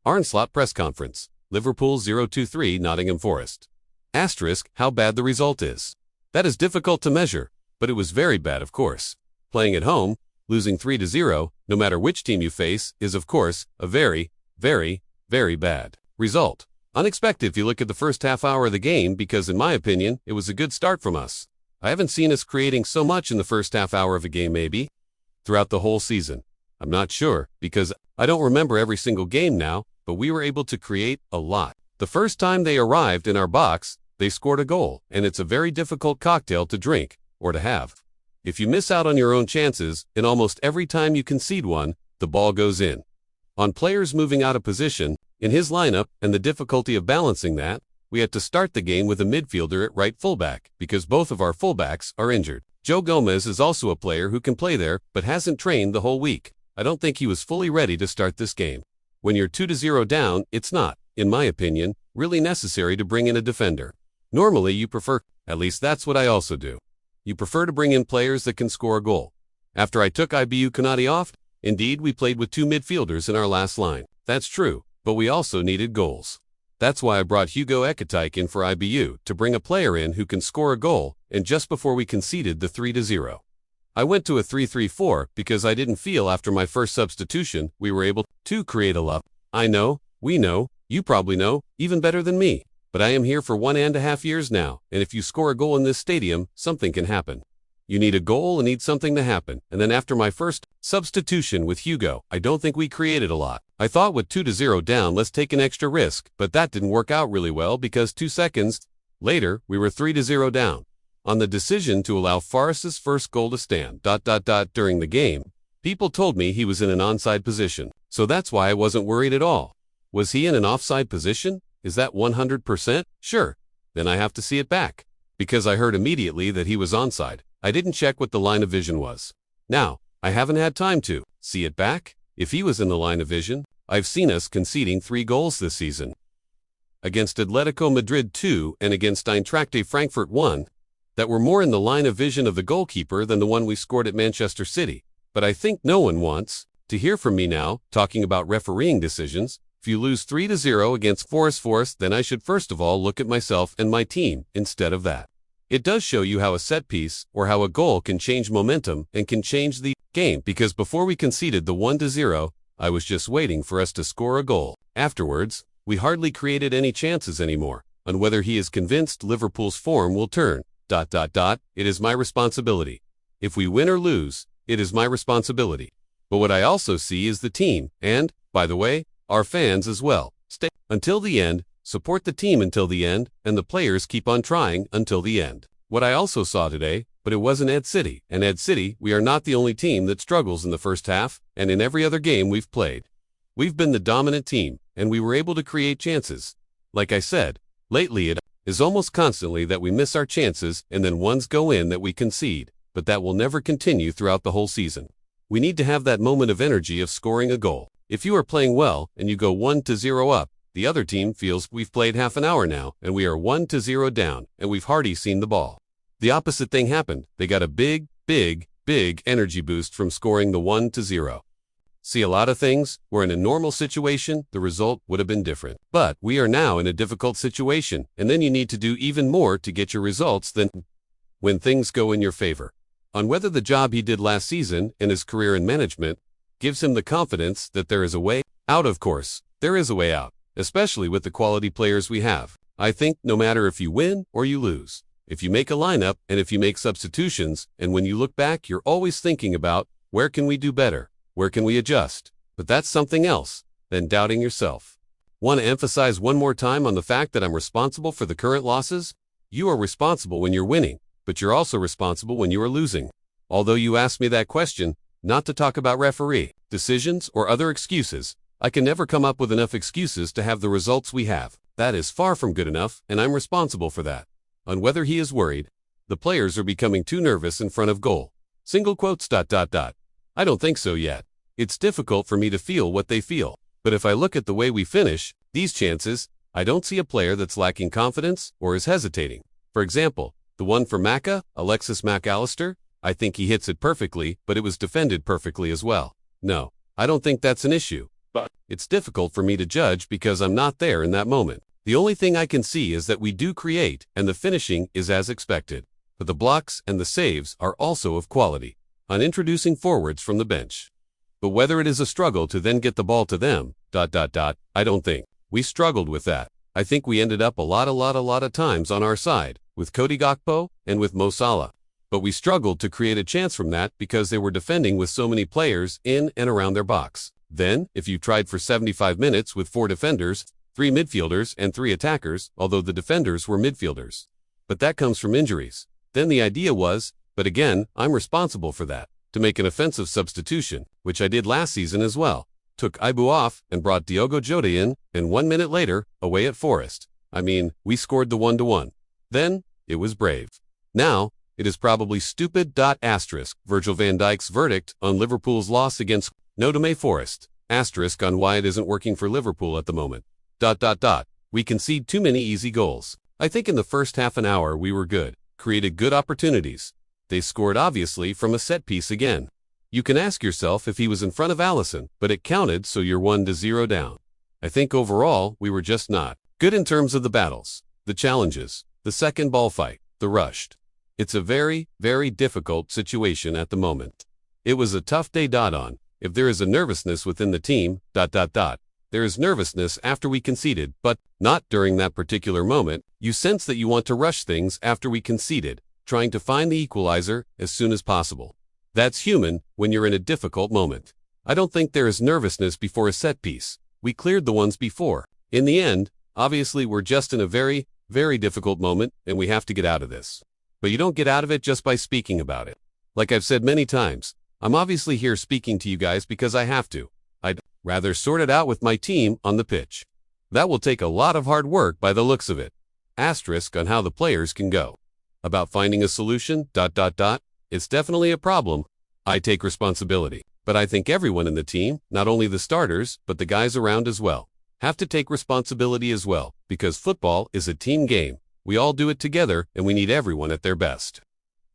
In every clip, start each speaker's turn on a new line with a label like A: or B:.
A: Arne Slot press conference. Liverpool 0-3 Nottingham Forest. Asterisk, how bad the result is. That is difficult to measure, but it was very bad of course. Playing at home, losing 3-0, no matter which team you face, is of course a very, very, very bad result. Unexpected if you look at the first half hour of the game because in my opinion, it was a good start from us. I haven't seen us creating so much in the first half hour of a game maybe. Throughout the whole season. I'm not sure, because I don't remember every single game now, but we were able to create a lot. The first time they arrived in our box, they scored a goal, and it's a very difficult cocktail to drink, or to have. If you miss out on your own chances, and almost every time you concede one, the ball goes in. On players moving out of position, in his lineup, and the difficulty of balancing that, we had to start the game with a midfielder at right fullback, because both of our fullbacks are injured. Joe Gomez is also a player who can play there, but hasn't trained the whole week. I don't think he was fully ready to start this game. When you're 2-0 down, it's not, in my opinion, really necessary to bring in a defender. Normally you prefer, at least that's what I also do. You prefer to bring in players that can score a goal. After I took Ibu Konate off, indeed we played with two midfielders in our last line. That's true, but we also needed goals. That's why I brought Hugo Dijk in for IBU, to bring a player in who can score a goal, and just before we conceded the 3-0. I went to a 3-3-4 because I didn't feel after my first substitution we were able to create a lot. I know, we know, you probably know, even better than me. But I am here for 1.5 years now, and if you score a goal in this stadium, something can happen. You need a goal and need something to happen, and then after my first substitution with Hugo, I don't think we created a lot. I thought with 2-0 down, let's take an extra risk, but that didn't work out really well because 2 seconds later, we were 3-0 down. On the decision to allow Forest's first goal to stand, during the game, people told me he was in an onside position, so that's why I wasn't worried at all. Was he in an offside position? Is that 100%? Sure. Then I have to see it back. Because I heard immediately that he was onside. I didn't check what the line of vision was. Now, I haven't had time to see it back. If he was in the line of vision, I've seen us conceding 3 goals this season. Against Atletico Madrid 2 and against Eintracht Frankfurt 1, that were more in the line of vision of the goalkeeper than the one we scored at Manchester City. But I think no one wants to hear from me now, talking about refereeing decisions. If you lose 3-0 against Forest, then I should first of all look at myself and my team instead of that. It does show you how a set piece or how a goal can change momentum and can change the game, because before we conceded the 1-0, I was just waiting for us to score a goal. Afterwards, we hardly created any chances anymore. On whether he is convinced Liverpool's form will turn, it is my responsibility. If we win or lose, it is my responsibility. But what I also see is the team, and, by the way, our fans as well. Stay until the end, support the team until the end, and the players keep on trying until the end. What I also saw today, but it wasn't Ed City. And Ed City, we are not the only team that struggles in the first half, and in every other game we've played. We've been the dominant team, and we were able to create chances. Like I said, lately it is almost constantly that we miss our chances and then ones go in that we concede, but that will never continue throughout the whole season. We need to have that moment of energy of scoring a goal. If you are playing well and you go 1-0 up, the other team feels we've played half an hour now and we are 1-0 down and we've hardly seen the ball. The opposite thing happened. They got a big energy boost from scoring the 1-0. See, a lot of things where in a normal situation, the result would have been different. But we are now in a difficult situation, and then you need to do even more to get your results than when things go in your favor. On whether the job he did last season and his career in management gives him the confidence that there is a way out. Of course, there is a way out, especially with the quality players we have. I think no matter if you win or you lose, if you make a lineup and if you make substitutions, and when you look back, you're always thinking about where can we do better? Where can we adjust? But that's something else than doubting yourself. Want to emphasize one more time on the fact that I'm responsible for the current losses? You are responsible when you're winning, but you're also responsible when you are losing. Although you asked me that question, not to talk about referee decisions or other excuses, I can never come up with enough excuses to have the results we have. That is far from good enough, and I'm responsible for that. On whether he is worried, the players are becoming too nervous in front of goal. Single quotes. I don't think so yet. It's difficult for me to feel what they feel. But if I look at the way we finish these chances, I don't see a player that's lacking confidence or is hesitating. For example, the one for Alexis Mac Allister, I think he hits it perfectly, but it was defended perfectly as well. No, I don't think that's an issue. but it's difficult for me to judge because I'm not there in that moment. The only thing I can see is that we do create, and the finishing is as expected. But the blocks and the saves are also of quality, on introducing forwards from the bench. But whether it is a struggle to then get the ball to them, I don't think. We struggled with that. I think we ended up a lot of times on our side, with Cody Gakpo and with Mo Salah. But we struggled to create a chance from that because they were defending with so many players in and around their box. Then, if you tried for 75 minutes with 4 defenders, 3 midfielders and 3 attackers, although the defenders were midfielders. But that comes from injuries. Then the idea was, but again, I'm responsible for that, to make an offensive substitution, which I did last season as well. Took Ibu off and brought Diogo Jota in, and 1 minute later, away at Forest. I mean, we scored the 1-1. Then, it was brave. Now, it is probably stupid. Virgil van Dijk's verdict on Liverpool's loss against Nottingham Forest. On why it isn't working for Liverpool at the moment. We concede too many easy goals. I think in the first half an hour we were good, created good opportunities. They scored obviously from a set piece again. You can ask yourself if he was in front of Alisson, but it counted, so you're 1-0 down. I think overall we were just not good in terms of the battles, the challenges, the second ball fight, the rushed. It's a very difficult situation at the moment. It was a tough day. If there is a nervousness within the team, there is nervousness after we conceded, but not during that particular moment. You sense that you want to rush things after we conceded, trying to find the equalizer as soon as possible. That's human when you're in a difficult moment. I don't think there is nervousness before a set piece. We cleared the ones before. In the end, obviously we're just in a very difficult moment and we have to get out of this. But you don't get out of it just by speaking about it. Like I've said many times, I'm obviously here speaking to you guys because I have to. I'd rather sort it out with my team on the pitch. That will take a lot of hard work by the looks of it. Asterisk on how the players can go. About finding a solution, it's definitely a problem. I take responsibility. But I think everyone in the team, not only the starters, but the guys around as well, have to take responsibility as well, because football is a team game. We all do it together, and we need everyone at their best.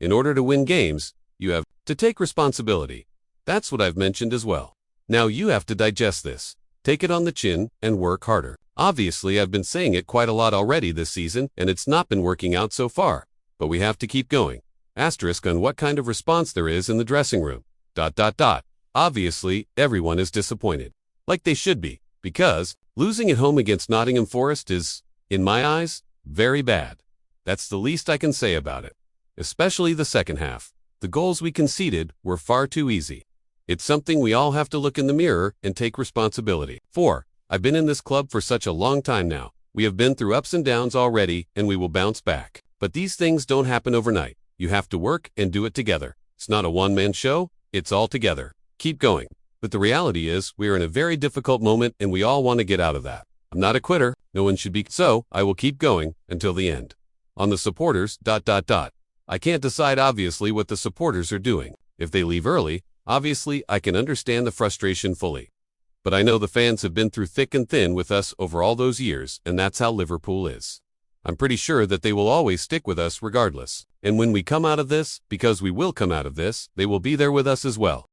A: In order to win games, you have to take responsibility. That's what I've mentioned as well. Now you have to digest this, take it on the chin, and work harder. Obviously, I've been saying it quite a lot already this season, and it's not been working out so far. But we have to keep going. Asterisk on what kind of response there is in the dressing room. Obviously, everyone is disappointed. Like they should be, because losing at home against Nottingham Forest is, in my eyes, very bad. That's the least I can say about it. Especially the second half. The goals we conceded were far too easy. It's something we all have to look in the mirror and take responsibility for. I've been in this club for such a long time now. We have been through ups and downs already, and we will bounce back. But these things don't happen overnight. You have to work and do it together. It's not a one-man show, it's all together. Keep going. But the reality is, we are in a very difficult moment and we all want to get out of that. I'm not a quitter, no one should be, so I will keep going until the end. On the supporters, I can't decide obviously what the supporters are doing. If they leave early, obviously I can understand the frustration fully. But I know the fans have been through thick and thin with us over all those years, and that's how Liverpool is. I'm pretty sure that they will always stick with us regardless. And when we come out of this, because we will come out of this, they will be there with us as well.